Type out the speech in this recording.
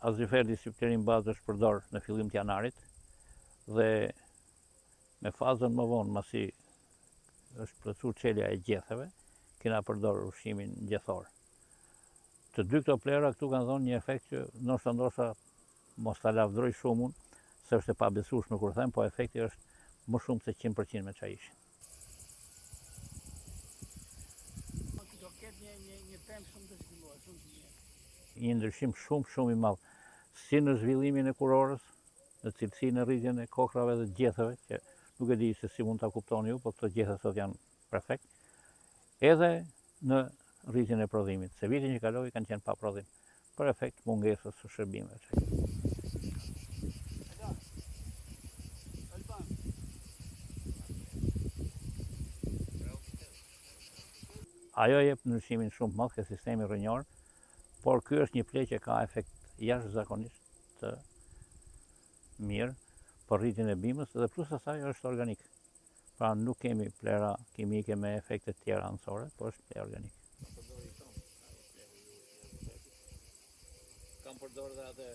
Aziferdi Sipterin bazë është përdor në fillim të janarit dhe me fazën më vonë, masi është plotësuar çelja e gjetheve, kena përdor ushqimin gjethor. Të dy këto plera këtu kanë dhënë një efekt që ndoshta mos ta lavdroj shumë unë, se është e pabesueshme kur them, po efekti është më shumë se 100% me çfarë ishin. Do ketë një pemë shumë të zhvilluar, shumë të mirë. Një ndryshim shumë i madh, si në zhvillimin e kurorës, në cilësinë e rritjen e kokrave dhe gjetheve, që nuk e di se si mund ta kuptoni ju, po këto gjethe sot janë perfekt, edhe në rritjen e prodhimit, se vitin që kaloi kanë qenë pa prodhim, për efekt mungesës së shërbimeve. Ajo jep ndryshimin shumë të madh ke sistemi rrënjor, por ky është një pleh që ka efekt jashtëzakonisht të mirë për rritjen e bimës dhe plus asaj është organik. Pra nuk kemi plera kimike me efekte tjera anësore, por është pleh organik. Kam përdorur dhe atë